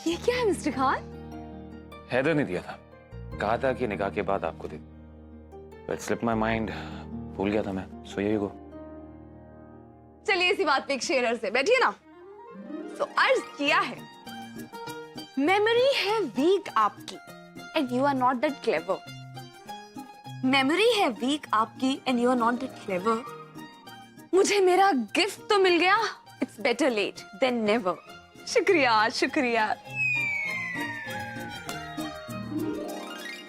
ये क्या है मिस्टर खान? हैदर ने दिया था, कहा था कि निकाह के बाद आपको दे। बट स्लिप माय माइंड, भूल गया था मैं। सो यही को चलिए इसी बात पे एक शेरर से बैठिए ना। तो अर्ज किया है, मेमोरी है वीक आपकी and you are not that clever. Memory है वीक आपकी and you are not that clever. मुझे मेरा गिफ्ट तो मिल गया, it's better late than never. शुक्रिया शुक्रिया।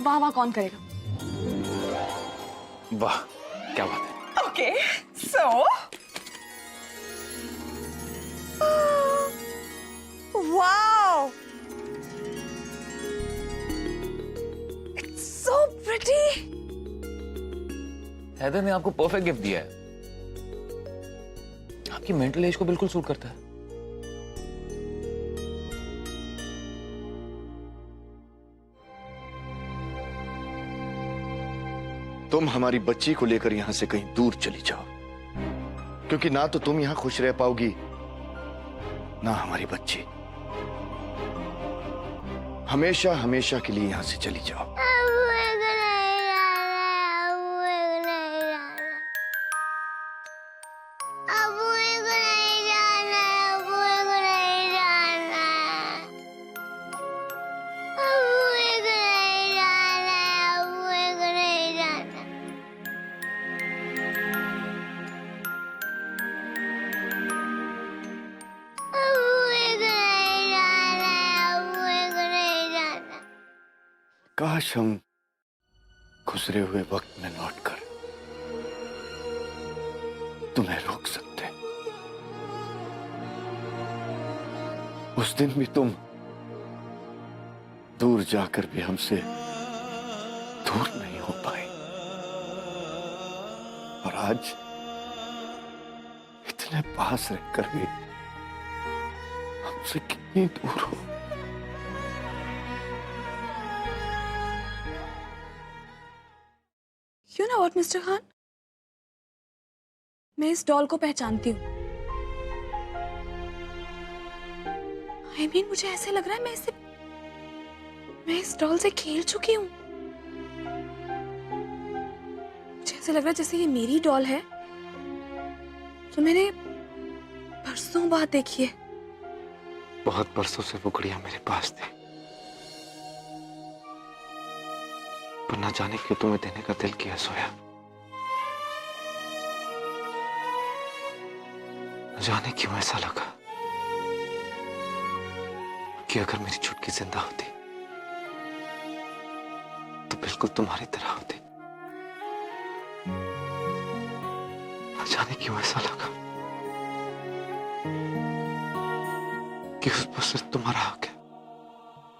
वाह वाह कौन करेगा? वाह, क्या बात है। Okay so wow, it's so pretty. Haider ने आपको परफेक्ट गिफ्ट दिया है, आपकी मेंटल एज को बिल्कुल सूट करता है। तुम हमारी बच्ची को लेकर यहां से कहीं दूर चली जाओ, क्योंकि ना तो तुम यहां खुश रह पाओगी ना हमारी बच्ची। हमेशा हमेशा के लिए यहां से चली जाओ। काश हम गुजरे हुए वक्त में लौटकर तुम्हें रोक सकते। उस दिन भी तुम दूर जाकर भी हमसे दूर नहीं हो पाए, और आज इतने पास रहकर भी हमसे कितनी दूर हो। You know what, mister Khan, मैं इस डॉल को पहचानती हूँ। I mean, मुझे ऐसे लग रहा है मैं इस डॉल से खेल चुकी हूँ। मुझे ऐसे लग रहा है जैसे ये मेरी डॉल है, जो मैंने परसों बाद देखी है। बहुत बरसों से वो गुड़िया मेरे पास थी, पर ना जाने क्यों तुम्हें देने का दिल किया सोया। न जाने क्यों ऐसा लगा कि अगर मेरी छुटकी जिंदा होती तो बिल्कुल तुम्हारी तरह होती। न जाने क्यों ऐसा लगा कि उस पर सिर्फ तुम्हारा हक है।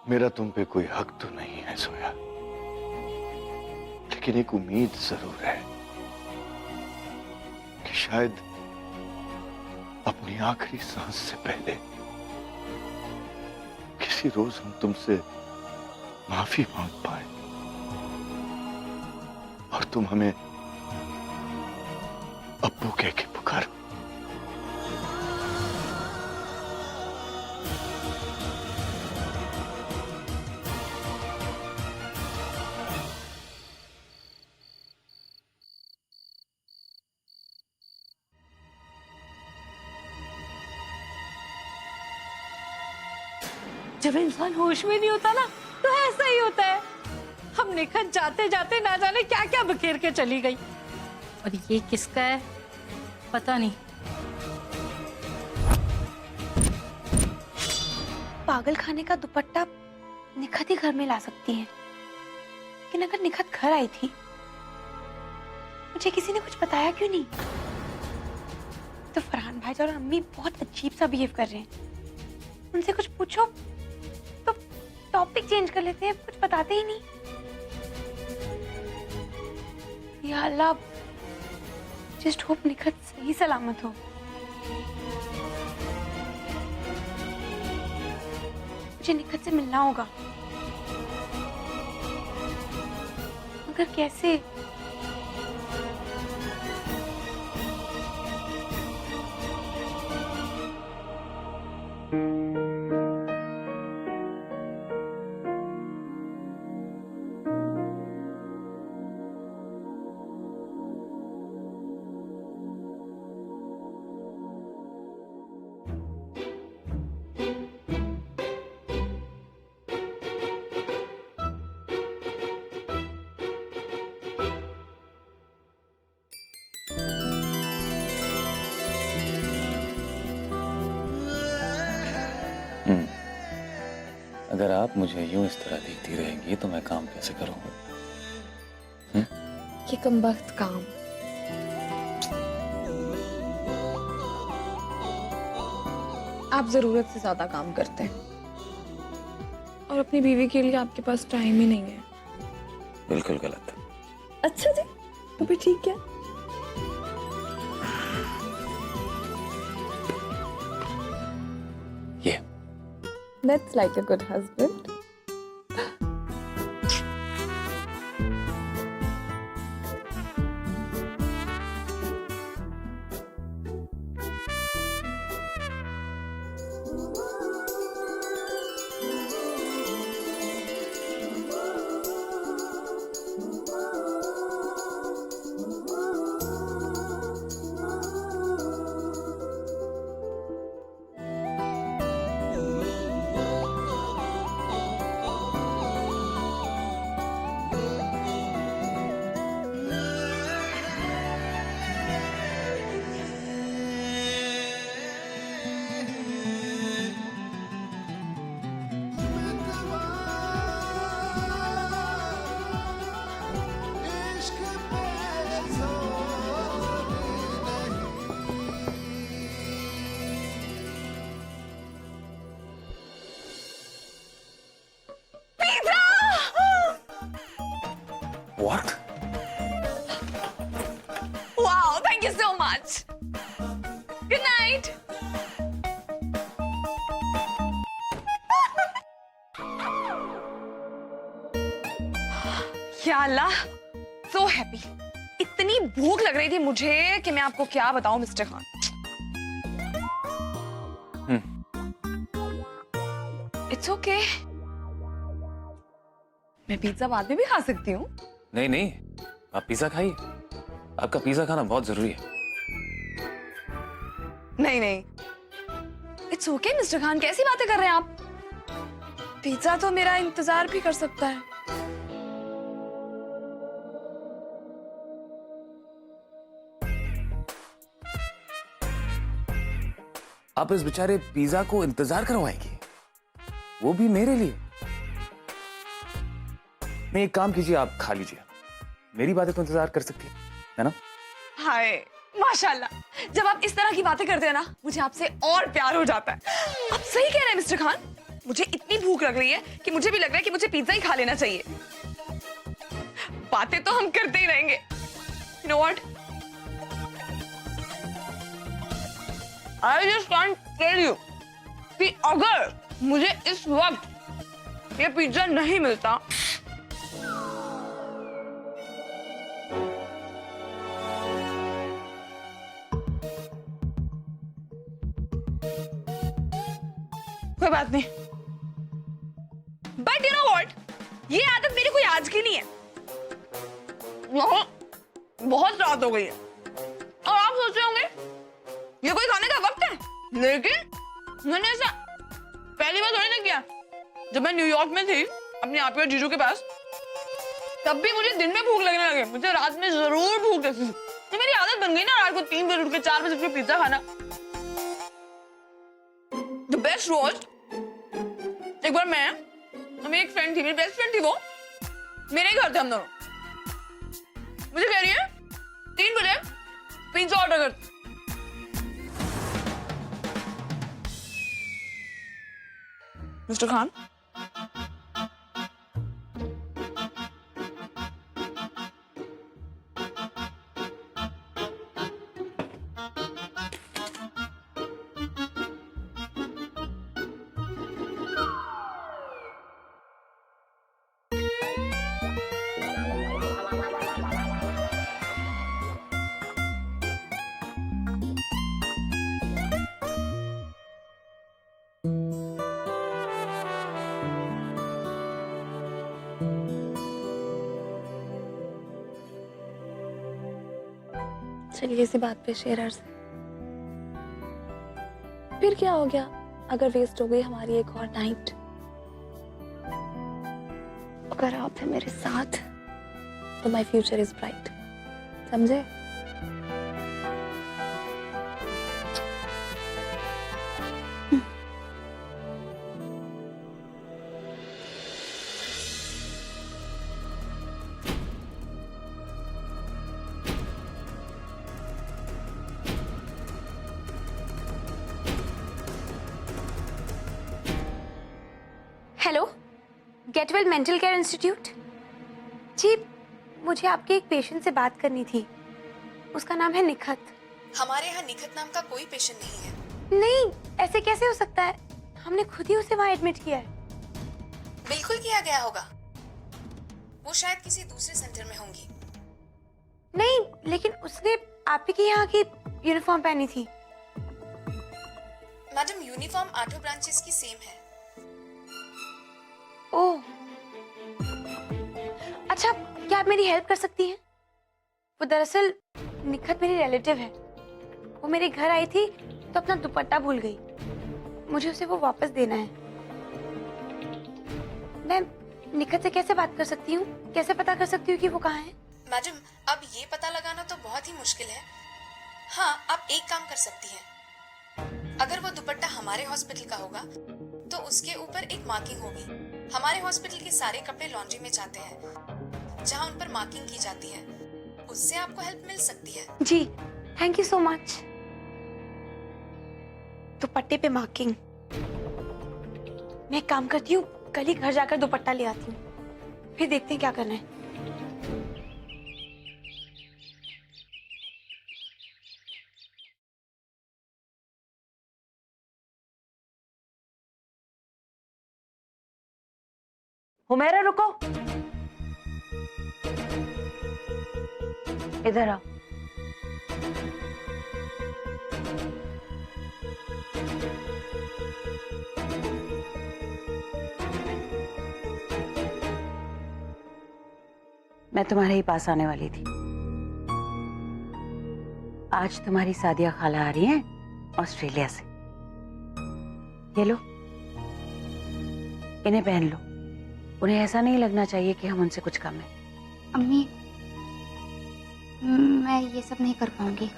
मेरा तुम पे कोई हक तो नहीं है सोया, लेकिन एक उम्मीद जरूर है कि शायद अपनी आखिरी सांस से पहले किसी रोज हम तुमसे माफी मांग पाए और तुम हमें अब्बू कह के पुकारो। जब इंसान होश में नहीं होता ना तो ऐसा ही होता है। हम निखत जाते जाते ना जाने क्या क्या बखेर के चली गई, और ये किसका है पता नहीं। पागल खाने का दुपट्टा निखत ही घर में ला सकती है, लेकिन अगर निखत घर आई थी, मुझे किसी ने कुछ बताया क्यों नहीं? तो फरहान भाई और अम्मी बहुत अजीब सा बिहेव कर रहे हैं। उनसे कुछ पूछो तो टॉपिक चेंज कर लेते हैं, कुछ बताते ही नहीं। या अल्लाह, जस्ट होप निखत सही सलामत हो। मुझे निखत से मिलना होगा, मगर कैसे? अगर आप मुझे यूं इस तरह देखती रहेंगी तो मैं काम कैसे करूंगा? ये कमबख्त काम। आप जरूरत से ज्यादा काम करते हैं और अपनी बीवी के लिए आपके पास टाइम ही नहीं है। बिल्कुल गलत। अच्छा जी, तो फिर ठीक है। ये That's like a good husband. What? Wow, thank you so much. Good night. या अल्लाह, so happy. इतनी भूख लग रही थी मुझे कि मैं आपको क्या बताऊं मिस्टर खान। It's okay. मैं पिज्जा बाद में भी खा सकती हूँ। नहीं नहीं, आप पिज्जा खाइए। आपका पिज्जा खाना बहुत जरूरी है। नहीं नहीं, इट्स ओके मिस्टर खान, कैसी बातें कर रहे हैं आप? पिज्जा तो मेरा इंतजार भी कर सकता है। आप इस बेचारे पिज्जा को इंतजार करवाएंगे, वो भी मेरे लिए। नहीं, एक काम कीजिए, आप खा लीजिए। मेरी बातें तो इंतजार कर सकती है ना? हाय माशाल्लाह, जब आप इस तरह की बातें करते हैं ना, मुझे आपसे और प्यार हो जाता है। आप सही कह रहे हैं मिस्टर खान, मुझे इतनी भूख लग रही है कि मुझे भी लग रहा है कि मुझे पिज्जा ही खा लेना चाहिए। बातें तो हम करते ही रहेंगे। You know what? I just can't tell you कि अगर मुझे इस वक्त ये पिज्जा नहीं मिलता कोई बात नहीं, बट यू नो व्हाट, ये आदत मेरी कोई आज की नहीं है। बहुत रात हो गई है और आप सोच रहे होंगे ये कोई खाने का वक्त है, लेकिन मैंने ऐसा पहली बार थोड़ी ना किया। जब मैं न्यूयॉर्क में थी अपने आप और जीजू के पास, तब भी मुझे दिन में भूख लगने लगे, मुझे रात में जरूर भूख लगती थी। तो मेरी आदत बन गई ना रात को 3 बजे उठ के 4 बजे पिज्जा खाना। द बेस्ट रोज, एक बार मैं और मेरी एक फ्रेंड थी, मेरी बेस्ट फ्रेंड थी, वो मेरे ही घर थे हम दोनों। मुझे कह रही है 3 बजे पिज्जा ऑर्डर कर। मिस्टर खान, चलिए इसी बात पे शेरर से, फिर क्या हो गया अगर वेस्ट हो गई हमारी एक और नाइट? अगर आप हैं मेरे साथ तो माय फ्यूचर इज ब्राइट, समझे? Hello, Getwell mental care institute. जी, मुझे आपके एक पेशेंट से बात करनी थी। उसका नाम है निखत। हमारे यहाँ निखत नाम का कोई पेशेंट नहीं है। नहीं, ऐसे कैसे हो सकता है? हमने खुद ही उसे वहाँ एडमिट किया है। बिल्कुल किया गया होगा। वो शायद किसी दूसरे सेंटर में होंगी। नहीं, लेकिन उसने आप ही के यहाँ की यूनिफॉर्म पहनी थी। मैडम, यूनिफॉर्म 8 ब्रांचेस की सेम है। ओह, अच्छा, क्या आप मेरी हेल्प कर सकती हैं? वो दरअसल निखत मेरी रिलेटिव है। वो मेरे घर आई थी तो अपना दुपट्टा भूल गई। मुझे उसे वो वापस देना है। मैं निखत से कैसे बात कर सकती हूँ? कैसे पता कर सकती हूँ कि वो कहाँ है? मैडम, अब ये पता लगाना तो बहुत ही मुश्किल है। हाँ, आप एक काम कर सकती हैं। अगर वो दुपट्टा हमारे हॉस्पिटल का होगा तो उसके ऊपर एक मार्किंग होगी। हमारे हॉस्पिटल के सारे कपड़े लॉन्ड्री में जाते हैं जहाँ उन पर मार्किंग की जाती है। उससे आपको हेल्प मिल सकती है। जी, थैंक यू सो मच। दुपट्टे पे मार्किंग। मैं एक काम करती हूँ, कल ही घर जाकर दुपट्टा ले आती हूँ, फिर देखते हैं क्या करना है। हुमैरा, रुको, इधर आओ। मैं तुम्हारे ही पास आने वाली थी। आज तुम्हारी सादिया खाला आ रही हैं ऑस्ट्रेलिया से। ये लो, इन्हें पहन लो। उन्हें ऐसा नहीं लगना चाहिए कि हम उनसे कुछ कम है। अम्मी, मैं ये सब नहीं कर पाऊंगी।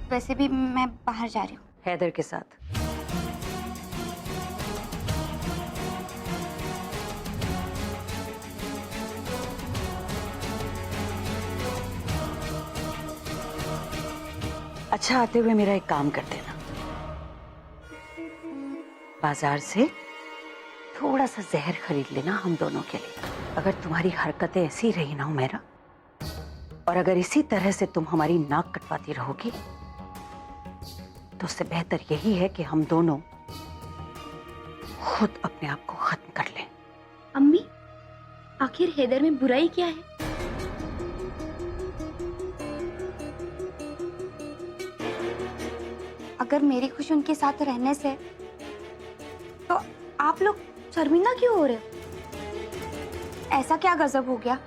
वैसे भी मैं बाहर जा रही हूँ। हैदर के साथ। अच्छा, आते हुए मेरा एक काम कर देना। बाजार से थोड़ा सा जहर खरीद लेना हम दोनों के लिए। अगर तुम्हारी हरकतें ऐसी रही ना हुमैरा, और अगर इसी तरह से तुम हमारी नाक कटवाती रहोगी, तो उससे बेहतर यही है कि हम दोनों खुद अपने आप को खत्म कर लें। अम्मी, आखिर हैदर में बुराई क्या है? अगर मेरी खुशी उनके साथ रहने से तो आप लोग शर्मिंदा क्यों हो रहे हो? ऐसा क्या गजब हो गया?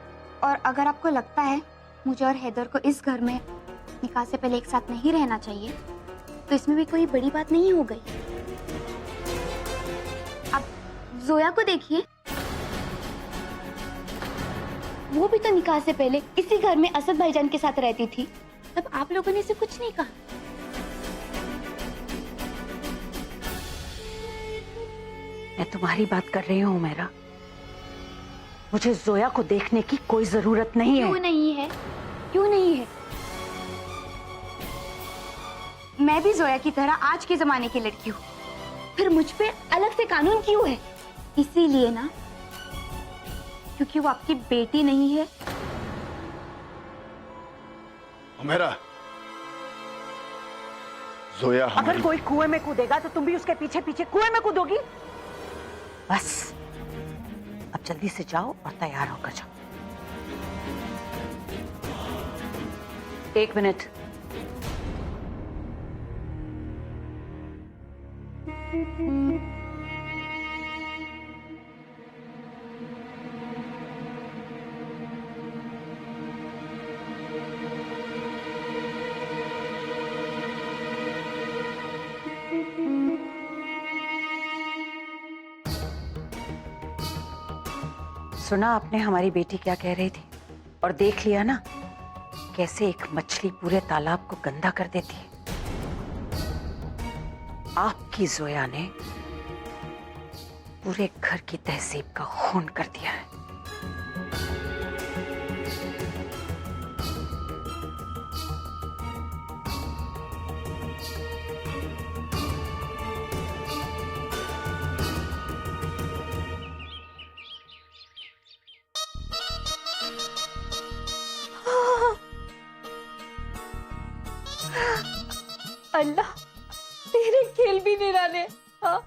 और अगर आपको लगता है मुझे और हैदर को इस घर में निकाह से पहले एक साथ नहीं रहना चाहिए, तो इसमें भी कोई बड़ी बात नहीं हो गई। अब जोया को देखिए, वो भी तो निकाह से पहले इसी घर में असद भाईजान के साथ रहती थी। तब आप लोगों ने इसे कुछ नहीं कहा। मैं तुम्हारी बात कर रही हूँ हुमैरा। मुझे जोया को देखने की कोई जरूरत नहीं है। क्यों नहीं है? क्यों नहीं है? मैं भी जोया की तरह आज के जमाने की लड़की हूँ। फिर मुझ पे अलग से कानून क्यों है? इसीलिए ना, क्योंकि वो आपकी बेटी नहीं है। हुमैरा, जोया अगर हमारी... कोई कुएं में कूदेगा तो तुम भी उसके पीछे पीछे कुएं में कूदोगी। बस अब जल्दी से जाओ और तैयार होकर जाओ। 1 मिनट। सुना आपने हमारी बेटी क्या कह रही थी? और देख लिया ना कैसे एक मछली पूरे तालाब को गंदा कर देती है। आपकी जोया ने पूरे घर की तहजीब का खून कर दिया है। अल्लाह तेरे खेल भी निराले। हाँ,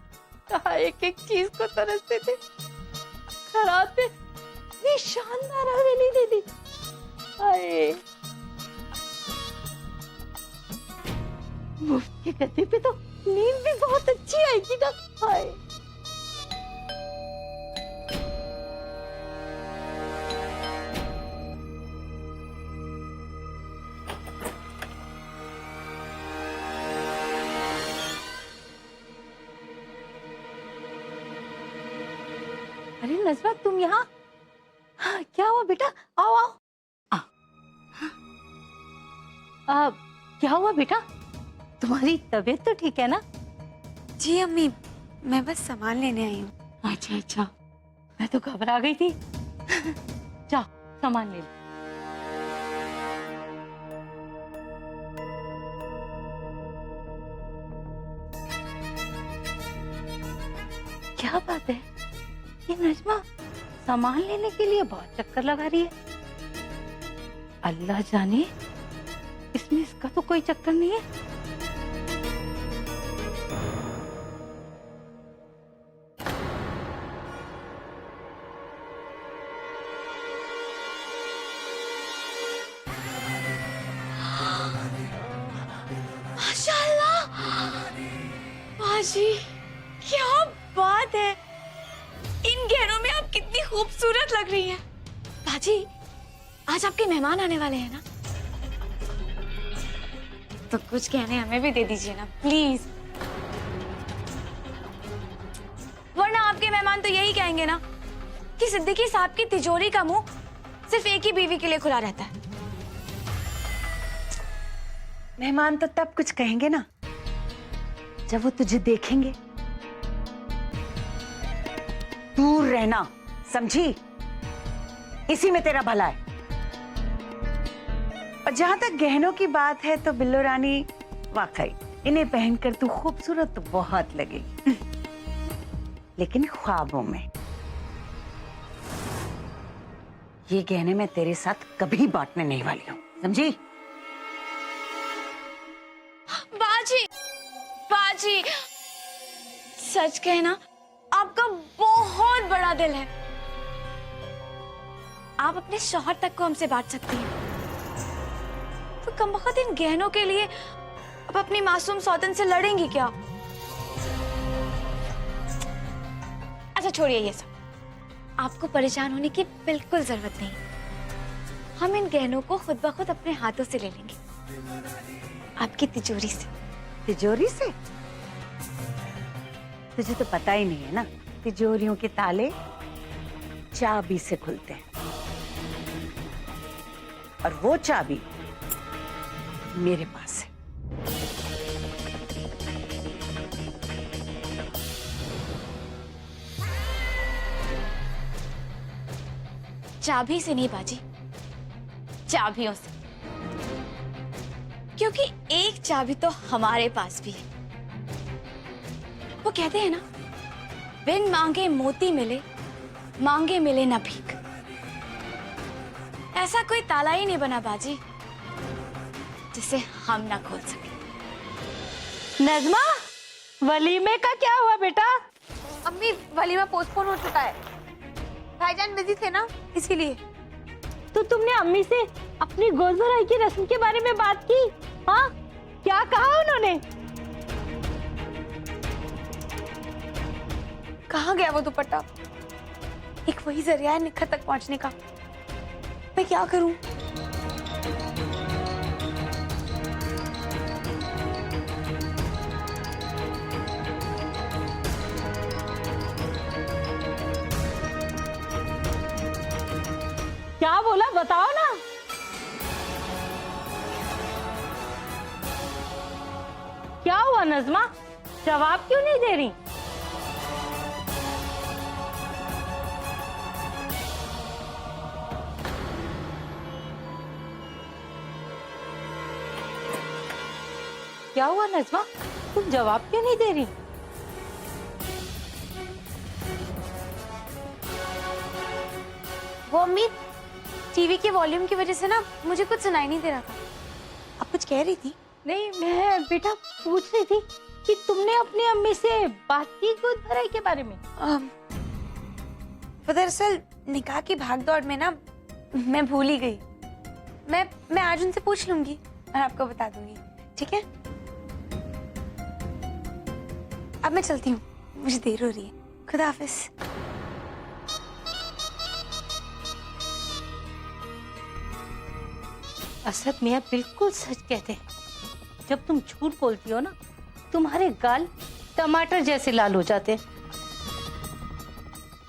कहा एक एक चीज को तरसते थे, खराब पे ये शानदार हवेली दे दी। हाय, मुफ्त के गद्दे पे तो नींद भी बहुत अच्छी आएगी ना। हाय, अरे नजमा तुम यहाँ? हाँ, क्या हुआ बेटा? आओ आओ। क्या हुआ बेटा? तुम्हारी तबीयत तो ठीक है ना? जी अम्मी, मैं बस सामान लेने आई हूँ। अच्छा अच्छा, मैं तो घबरा गई थी। जाओ सामान ले लो। क्या बात है, ये नजमा सामान लेने के लिए बहुत चक्कर लगा रही है। अल्लाह जाने इसमें इसका तो कोई चक्कर नहीं है। माशाल्लाह, बाजी क्या बात है, इन गहनों में आप कितनी खूबसूरत लग रही हैं। बाजी, आज आपके मेहमान आने वाले हैं ना, तो कुछ गहने हमें भी दे दीजिए ना प्लीज। वरना आपके मेहमान तो यही कहेंगे ना कि सिद्दीकी साहब की तिजोरी का मुंह सिर्फ एक ही बीवी के लिए खुला रहता है। मेहमान तो तब कुछ कहेंगे ना जब वो तुझे देखेंगे। दूर रहना, समझी? इसी में तेरा भला है। और जहां तक गहनों की बात है तो बिल्लो रानी, वाकई इन्हें पहनकर तू खूबसूरत तो बहुत लगेगी, लेकिन ख्वाबों में। ये गहने मैं तेरे साथ कभी बांटने नहीं वाली हूं, समझी? बाजी, बाजी, सच कहना आपका बहुत बड़ा दिल है। आप अपने शौहर तक को हमसे बांट सकती हैं, तो कमबख्त इन गहनों के लिए अब अपनी मासूम सौतन से लड़ेंगी क्या? अच्छा छोड़िए ये सब, आपको परेशान होने की बिल्कुल जरूरत नहीं। हम इन गहनों को खुद ब खुद अपने हाथों से ले लेंगे, आपकी तिजोरी से। तिजोरी से? तुझे तो पता ही नहीं है ना, तिजोरियों के ताले चाबी से खुलते हैं, और वो चाबी मेरे पास है। चाबी से नहीं बाजी, चाबियों से, क्योंकि एक चाबी तो हमारे पास भी है। वो कहते हैं ना, बिन मांगे मोती मिले, मांगे मिले ना भीख। ऐसा कोई ताला ही नहीं बना बाजी जिसे हम ना खोल सके। नजमा, वलीमे का क्या हुआ बेटा? अम्मी, वलीमा पोस्टपोन हो चुका है, भाईजान बिजी थे ना इसीलिए। तो तुमने अम्मी से अपनी गोद भराई की रस्म के बारे में बात की? हाँ, क्या कहा उन्होंने? कहाँ गया वो दुपट्टा? एक वही जरिया है निखत तक पहुंचने का। मैं क्या करूं? क्या बोला, बताओ ना। क्या हुआ नजमा, जवाब क्यों नहीं दे रही? क्या हुआ नजमा, तुम जवाब क्यों नहीं दे रही? वो अम्मी, टीवी के वॉल्यूम की वजह से ना मुझे कुछ सुनाई नहीं दे रहा था। आप कुछ कह रही थी? नहीं, मैं बेटा पूछ रही थी कि तुमने अपनी अम्मी से बात की गोद भराई के बारे में? वो दरअसल निकाह की भागदौड़ में ना मैं भूल ही गई। मैं आज उनसे पूछ लूंगी और आपको बता दूंगी, ठीक है? अब मैं चलती हूँ, मुझे देर हो रही है। खुदा हाफिज। असद मियाँ बिल्कुल सच कहते हैं। जब तुम झूठ बोलती हो ना, तुम्हारे गाल टमाटर जैसे लाल हो जाते हैं।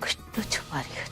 कुछ तो छुपा रही हो।